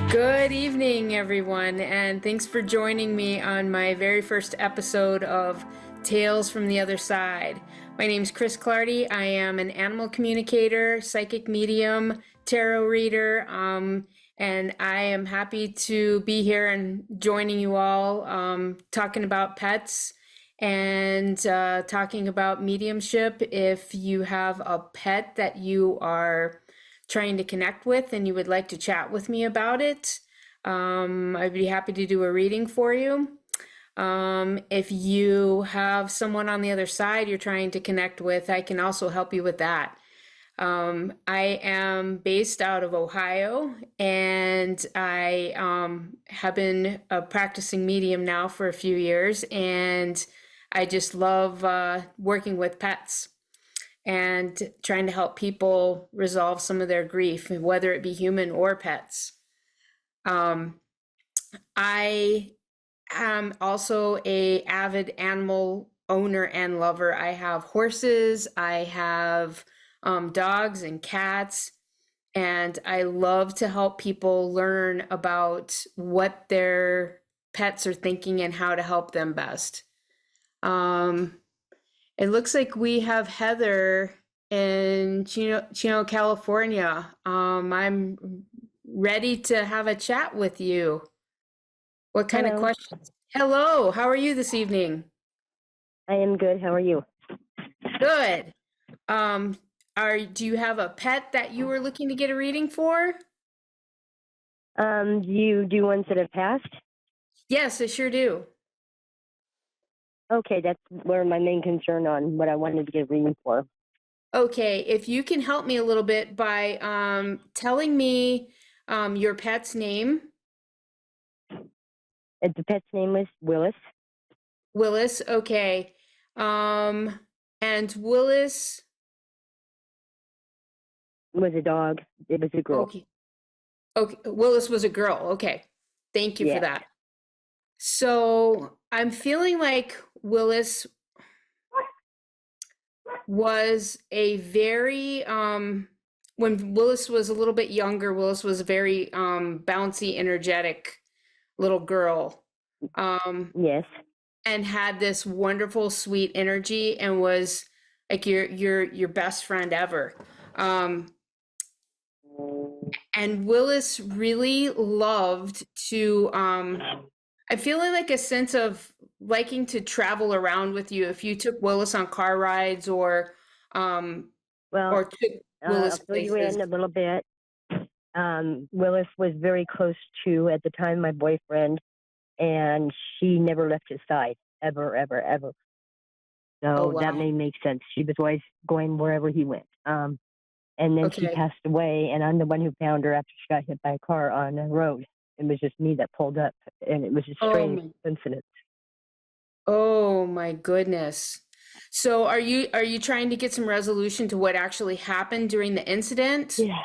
Good evening, everyone, and thanks for joining me on my very first episode of Tales from the Other Side. My name is Clardy. I am an animal communicator, psychic medium, tarot reader, and I am happy to be here and joining you all, talking about pets and talking about mediumship. If you have a pet that you are trying to connect with and you would like to chat with me about it, I'd be happy to do a reading for you. If you have someone on the other side you're trying to connect with, I can also help you with that. I am based out of Ohio, and I have been a practicing medium now for a few years, and I just love working with pets and trying to help people resolve some of their grief, whether it be human or pets. I am also a avid animal owner and lover. I have horses, I have dogs and cats, and I love to help people learn about what their pets are thinking and how to help them best. Um, it looks like we have Heather in Chino, California. I'm ready to have a chat with you. What kind of Hello, questions? Hello, how are you this evening? I am good. How are you? Good. Um, do you have a pet that you were looking to get a reading for? Do you do ones that have passed? Yes, I sure do. Okay, that's where my main concern on what I wanted to get reading for. Okay, if you can help me a little bit by telling me your pet's name. The pet's name was Willis. Willis, okay. Um, and Willis, Was a dog. It was a girl. okay. Okay, Willis was a girl. Okay. Thank you for Yeah. that. So I'm feeling like Willis was a very when Willis was a little bit younger, Willis was a very bouncy, energetic little girl. Yes. And had this wonderful, sweet energy and was like your best friend ever. And Willis really loved to I feel like a sense of liking to travel around with you if you took Willis on car rides um Well, or took Willis I'll fill you in places. a little bit. Willis was very close to, at the time, my boyfriend, and she never left his side, ever, ever, ever. Oh So that wow. may make sense. She was always going wherever he went. And then she Okay. passed away, and I'm the one who found her after she got hit by a car on the road. It was just me that pulled up, and it was a Oh strange my, incident. oh my goodness. So are you trying to get some resolution to what actually happened during the incident? Yeah,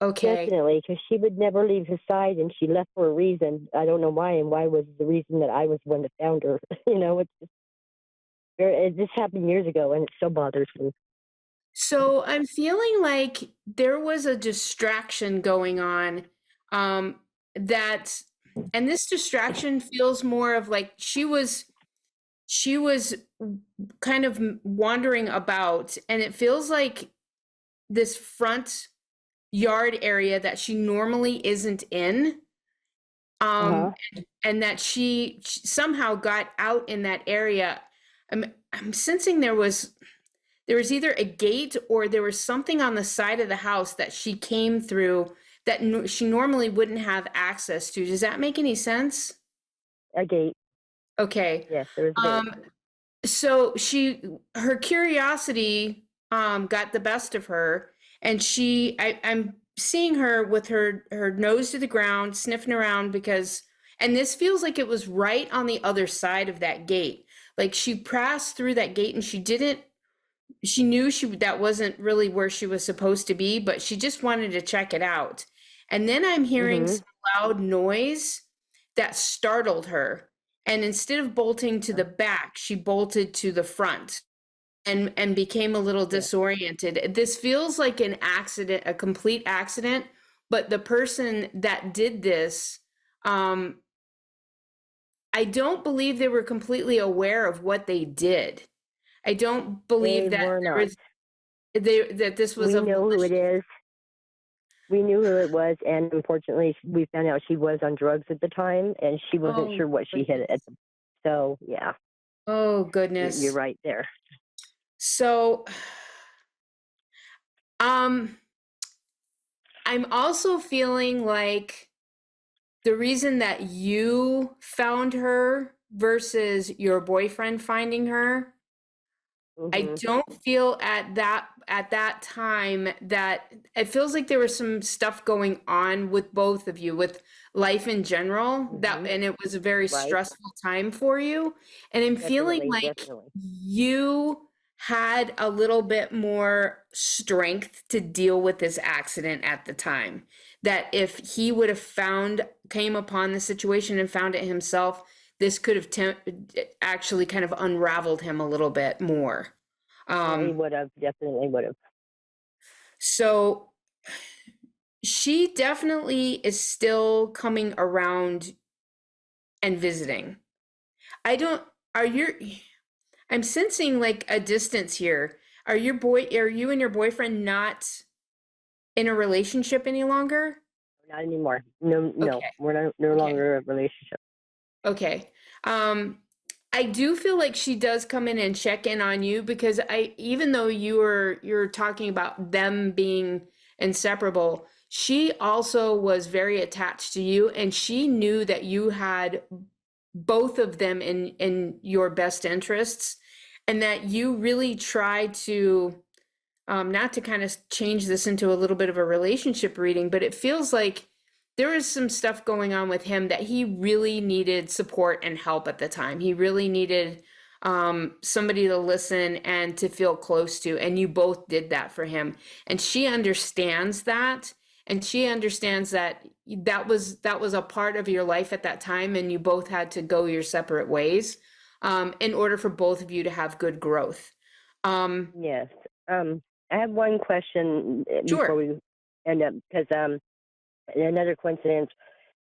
Okay. definitely, because she would never leave his side, and she left for a reason. I don't know why, and why was the reason that I was the one that found her. It's just it just happened years ago, and it still bothers me. So I'm feeling like there was a distraction going on, that, and this distraction feels more of like she was kind of wandering about, and it feels like this front yard area that she normally isn't in, Uh um, huh. and that she somehow got out in that area. I'm sensing there was either a gate or there was something on the side of the house that she came through that she normally wouldn't have access to. Does that make any sense? A gate. Okay. Yes, there was a gate. Um, so her curiosity got the best of her, and I'm seeing her with her nose to the ground, sniffing around and this feels like it was right on the other side of that gate. Like she passed through that gate and she knew that wasn't really where she was supposed to be, but she just wanted to check it out. And then I'm hearing Mm-hmm. some loud noise that startled her. And instead of bolting to the back, she bolted to the front and became a little Yeah. disoriented. This feels like an accident, a complete accident but the person that did this, um, I don't believe they were completely aware of what they did. I don't They believe that were there not. was that this was We a know who it malicious. is. We knew who it was, and unfortunately, we found out she was on drugs at the time, and she wasn't Oh sure what she had. goodness. So yeah, Oh you're goodness. right there. So, um, I'm also feeling like the reason that you found her versus your boyfriend finding her, I Hmm. don't feel at that time that it feels like there was some stuff going on with both of you with life in general that Hmm. and it was a very Right. stressful time for you. And I'm feeling Definitely, like definitely. you had a little bit more strength to deal with this accident at the time. That if he would have came upon the situation and found it himself, this could have actually kind of unraveled him a little bit more. He Um, would have. Definitely would have. so she definitely is still coming around and visiting. I don't, are you, I'm sensing like a distance here. Are you and your boyfriend not in a relationship any longer? Not anymore. No, no, Okay, we're no okay. longer a relationship. Okay. Um, I do feel like she does come in and check in on you because even though you're talking about them being inseparable, she also was very attached to you and she knew that you had both of them in your best interests and that you really tried to not to kind of change this into a little bit of a relationship reading, but it feels like there was some stuff going on with him that he really needed support and help at the time. He really needed somebody to listen and to feel close to, and you both did that for him. And she understands that, and she understands that that was a part of your life at that time, and you both had to go your separate ways in order for both of you to have good growth. Um, Yes. I have one question before sure. we end up, because another coincidence,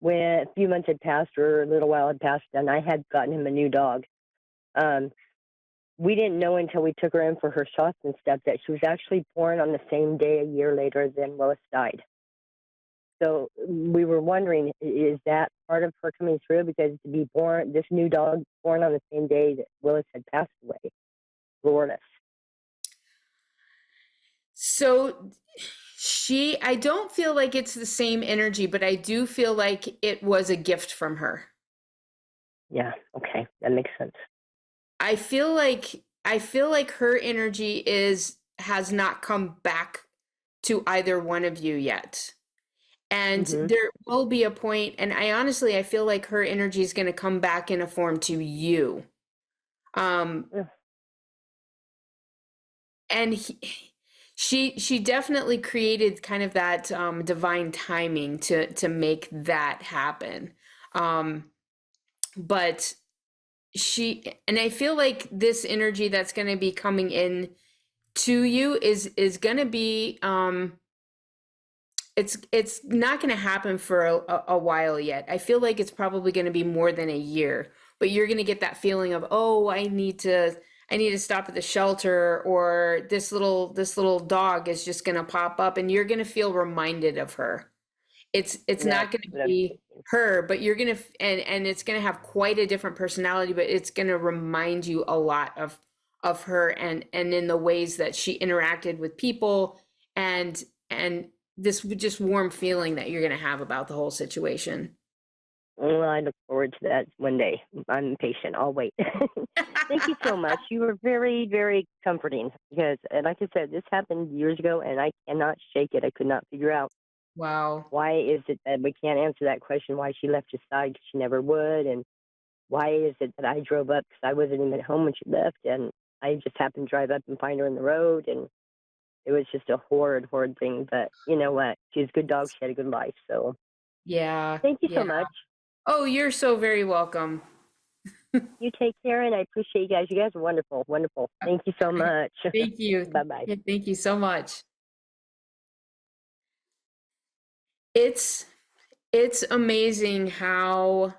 when a few months had passed or a little while had passed, and I had gotten him a new dog. Um, we didn't know until we took her in for her shots and stuff that she was actually born on the same day a year later than Lois died. So we were wondering, is that part of her coming through? Because to be born, this new dog born on the same day that Willis had passed away, Lourdes. So I don't feel like it's the same energy, but I do feel like it was a gift from her. Yeah, okay, that makes sense. I feel like her energy has not come back to either one of you yet. And Hmm. there will be a point, and I feel like her energy is going to come back in a form to you. Um, and she definitely created kind of that divine timing to make that happen. Um, but I feel like this energy that's going to be coming in to you is going to be it's not going to happen for a while yet. I feel like it's probably going to be more than a year, but you're going to get that feeling of, oh, I need to stop at the shelter, or this little dog is just going to pop up, and you're going to feel reminded of her. It's That's not going to what I'm be thinking. her, but you're going to and it's going to have quite a different personality, but it's going to remind you a lot of her and in the ways that she interacted with people and this just warm feeling that you're going to have about the whole situation. Well, I look forward to that one day. I'm patient. I'll wait. Thank you so much. You were very, very comforting because, like I said, this happened years ago, and I cannot shake it. I could not figure out Wow. why is it that we can't answer that question, why she left his side 'cause she never would, and why is it that I drove up because I wasn't even at home when she left, and I just happened to drive up and find her in the road, and it was just a horrid, horrid thing. But you know what? She's a good dog. She had a good life. So Yeah. thank you so Yeah. much. Oh, you're so very welcome. You take care, and I appreciate you guys. You guys are wonderful, wonderful. Thank you so much. Thank you. Bye bye. Yeah, thank you so much. It's it's amazing how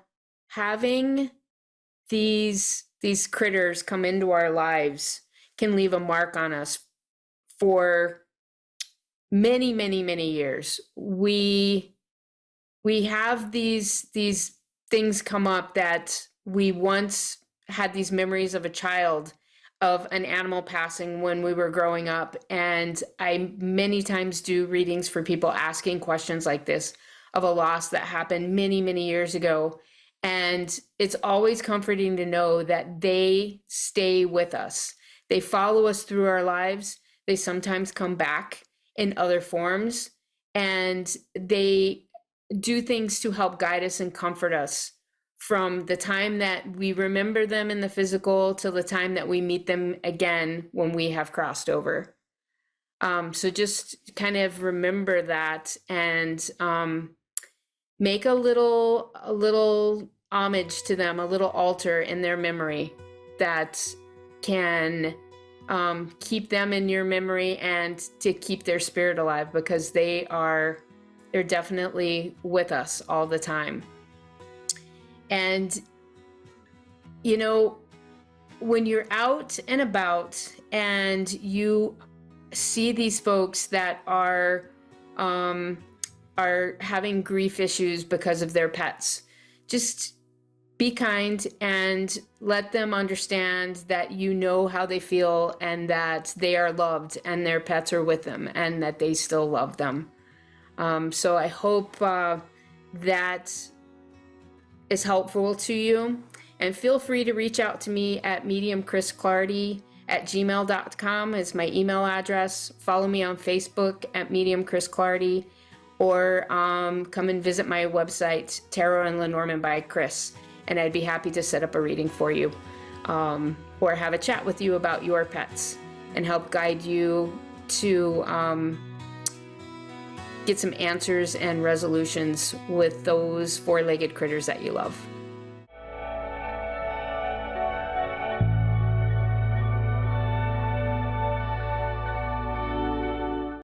having these critters come into our lives can leave a mark on us for many, many, many years. We have these things come up that we once had these memories of a child, of an animal passing when we were growing up, and I many times do readings for people asking questions like this of a loss that happened many, many years ago. And it's always comforting to know that they stay with us. They follow us through our lives. They sometimes come back in other forms, and they do things to help guide us and comfort us from the time that we remember them in the physical till the time that we meet them again when we have crossed over. So just kind of remember that, and make a little homage to them, a little altar in their memory that can keep them in your memory and to keep their spirit alive, because they're definitely with us all the time. And you know, when you're out and about and you see these folks that are having grief issues because of their pets, just be kind and let them understand that you know how they feel, and that they are loved and their pets are with them and that they still love them. So I hope that is helpful to you. And feel free to reach out to me at mediumchrisclardy@gmail.com is my email address. Follow me on Facebook at Medium Chris Clardy, or come and visit my website, Tarot and Lenormand by Chris, and I'd be happy to set up a reading for you, or have a chat with you about your pets and help guide you to get some answers and resolutions with those four-legged critters that you love.